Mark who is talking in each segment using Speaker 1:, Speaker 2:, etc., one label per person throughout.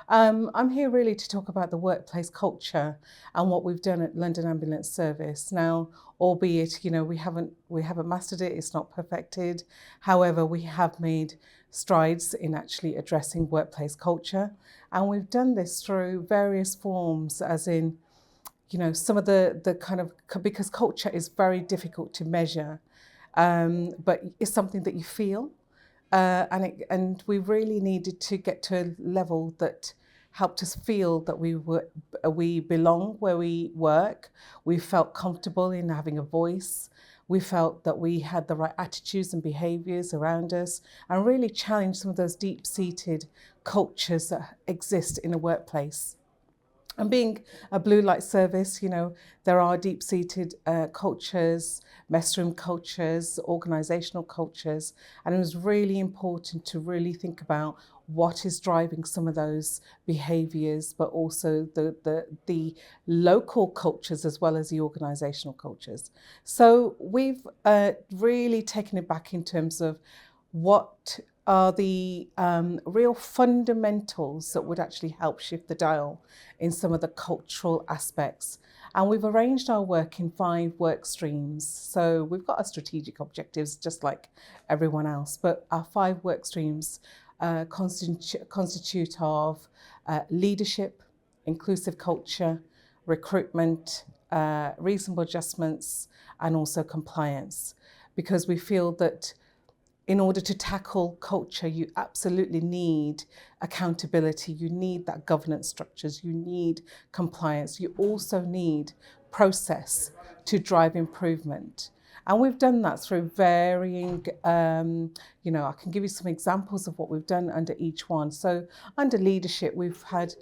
Speaker 1: I'm here really to talk about the workplace culture and what we've done at London Ambulance Service. Now, albeit we haven't mastered it, it's not perfected. However, we have made strides in actually addressing workplace culture, and we've done this through various forms, as in some of the kind of, because culture is very difficult to measure, but it's something that you feel. And we really needed to get to a level that helped us feel that we belong where we work. We felt comfortable in having a voice. We felt that we had the right attitudes and behaviours around us, and really challenge some of those deep-seated cultures that exist in a workplace. And being a blue light service, there are deep-seated cultures, mess room cultures, organisational cultures, and it was really important to really think about what is driving some of those behaviours, but also the local cultures as well as the organisational cultures. So we've really taken it back in terms of what are the real fundamentals that would actually help shift the dial in some of the cultural aspects. And we've arranged our work in 5 work streams. So we've got our strategic objectives just like everyone else, but our 5 work streams constitute of leadership, inclusive culture, recruitment, reasonable adjustments, and also compliance. Because we feel that in order to tackle culture, you absolutely need accountability, you need that governance structures, you need compliance, you also need process to drive improvement. And we've done that through varying, I can give you some examples of what we've done under each one. So under leadership, we've had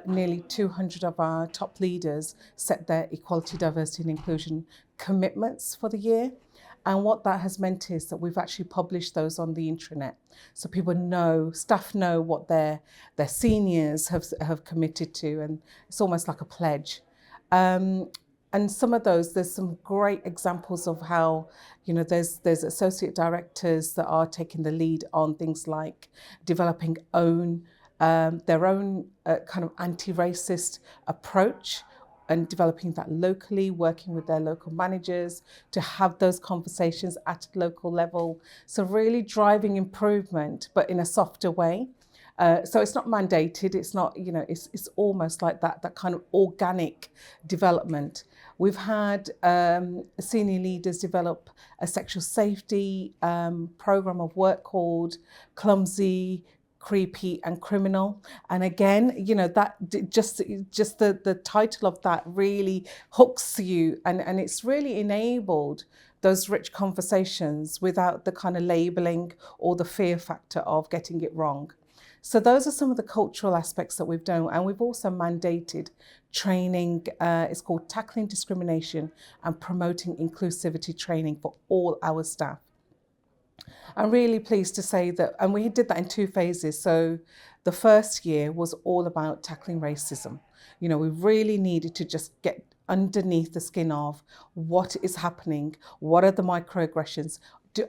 Speaker 1: nearly 200 of our top leaders set their equality, diversity and inclusion commitments for the year. And what that has meant is that we've actually published those on the intranet. So people know, staff know what their seniors have committed to, and it's almost like a pledge. And some of those, there's some great examples of how, there's associate directors that are taking the lead on things like developing their own kind of anti-racist approach, and developing that locally, working with their local managers to have those conversations at a local level. So really driving improvement, but in a softer way. So it's not mandated, it's not, it's almost like that kind of organic development. We've had senior leaders develop a sexual safety program of work called Clumsy, Creepy and Criminal. And again, that just the title of that really hooks you, and it's really enabled those rich conversations without the kind of labeling or the fear factor of getting it wrong. So those are some of the cultural aspects that we've done, and we've also mandated training. It's called Tackling Discrimination and Promoting Inclusivity Training for all our staff. I'm really pleased to say that, and we did that in 2 phases. So the first year was all about tackling racism. We really needed to just get underneath the skin of what is happening, what are the microaggressions.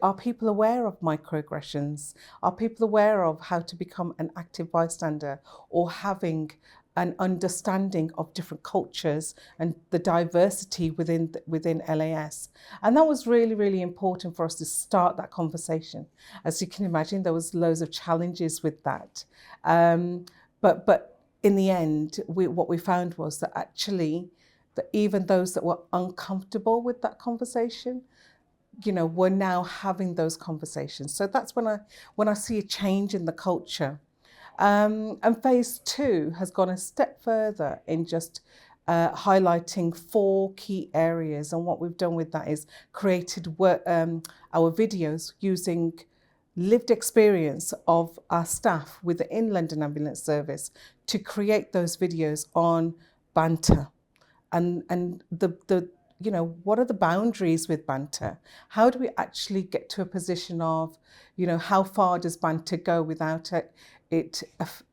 Speaker 1: Are people aware of microaggressions? Are people aware of how to become an active bystander, or having an understanding of different cultures and the diversity within LAS. And that was really, really important for us to start that conversation. As you can imagine, there was loads of challenges with that. But in the end, what we found was that actually, that even those that were uncomfortable with that conversation, we're now having those conversations. So that's when I see a change in the culture. And phase 2 has gone a step further in just highlighting 4 key areas. And what we've done with that is created our videos using lived experience of our staff within London Ambulance Service to create those videos on banter and the what are the boundaries with banter? How do we actually get to a position of, how far does banter go without it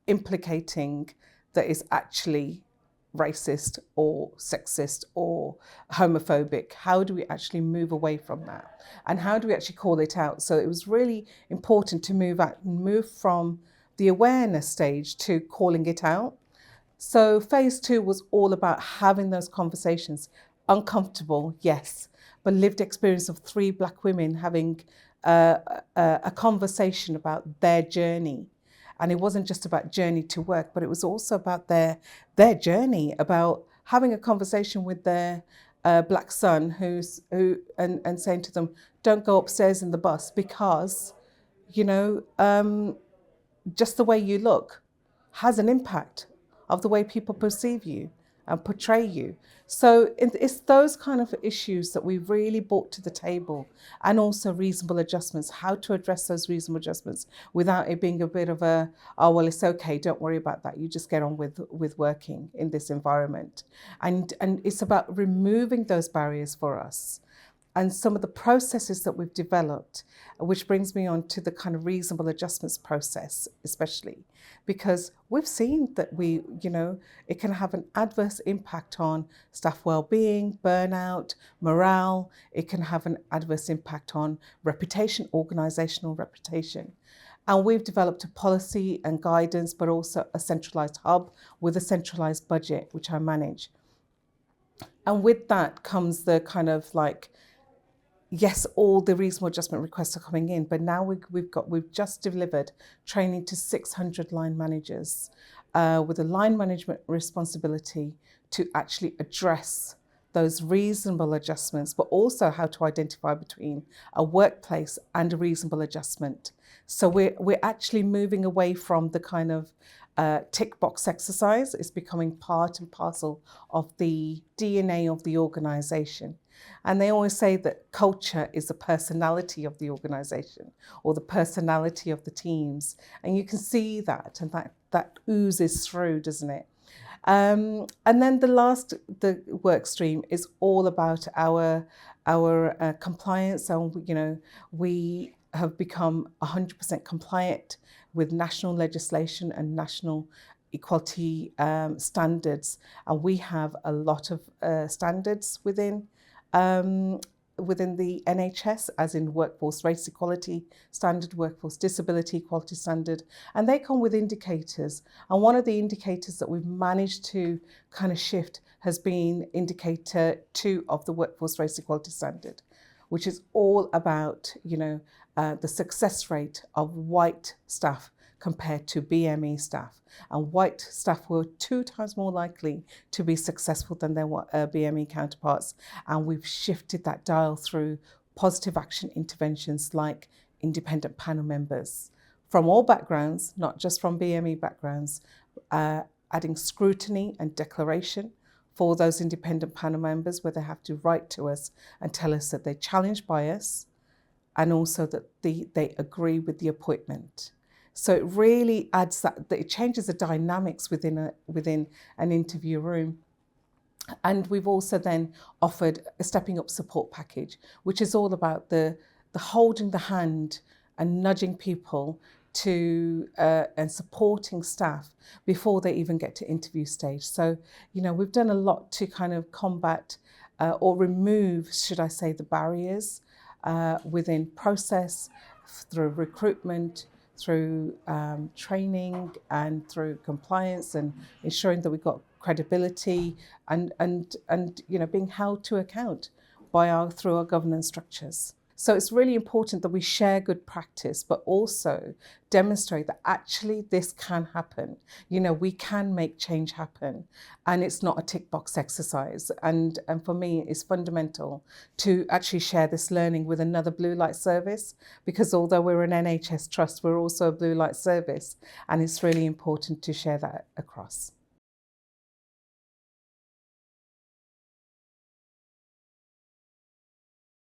Speaker 1: implicating that is actually racist or sexist or homophobic? How do we actually move away from that? And how do we actually call it out? So it was really important to move from the awareness stage to calling it out. So phase 2 was all about having those conversations. Uncomfortable, yes, but lived experience of 3 Black women having a conversation about their journey. And it wasn't just about journey to work, but it was also about their journey, about having a conversation with their Black son and saying to them, don't go upstairs in the bus because, just the way you look has an impact of the way people perceive you and portray you. So it's those kind of issues that we've really brought to the table, and also reasonable adjustments, how to address those reasonable adjustments without it being a bit of a, oh, well, it's okay, don't worry about that. You just get on with working in this environment. And it's about removing those barriers for us. And some of the processes that we've developed, which brings me on to the kind of reasonable adjustments process, especially because we've seen that it can have an adverse impact on staff well-being, burnout, morale. It can have an adverse impact on reputation, organisational reputation. And we've developed a policy and guidance, but also a centralised hub with a centralised budget, which I manage. And with that comes the kind of yes, all the reasonable adjustment requests are coming in, but now we've just delivered training to 600 line managers with a line management responsibility to actually address those reasonable adjustments, but also how to identify between a workplace and a reasonable adjustment. So we're actually moving away from the kind of tick box exercise. It's becoming part and parcel of the DNA of the organisation. And they always say that culture is the personality of the organisation or the personality of the teams. And you can see that, and that oozes through, doesn't it? And then the work stream is all about our compliance. And we have become 100% compliant with national legislation and national equality standards. And we have a lot of standards within the NHS, as in workforce race equality standard, workforce disability equality standard, and they come with indicators. And one of the indicators that we've managed to kind of shift has been indicator 2 of the workforce race equality standard, which is all about, the success rate of white staff compared to BME staff. And white staff were 2 times more likely to be successful than their BME counterparts. And we've shifted that dial through positive action interventions like independent panel members from all backgrounds, not just from BME backgrounds, adding scrutiny and declaration for those independent panel members, where they have to write to us and tell us that they challenge bias and also that they agree with the appointment. So it really adds that it changes the dynamics within an interview room. And we've also then offered a stepping up support package, which is all about the holding the hand and nudging people to and supporting staff before they even get to interview stage. So, we've done a lot to kind of combat or remove, should I say, the barriers within process, through recruitment, through training, and through compliance, and ensuring that we've got credibility and being held to account through our governance structures. So it's really important that we share good practice, but also demonstrate that actually this can happen. We can make change happen, and it's not a tick box exercise. And for me, it's fundamental to actually share this learning with another blue light service, because although we're an NHS trust, we're also a blue light service, and it's really important to share that across.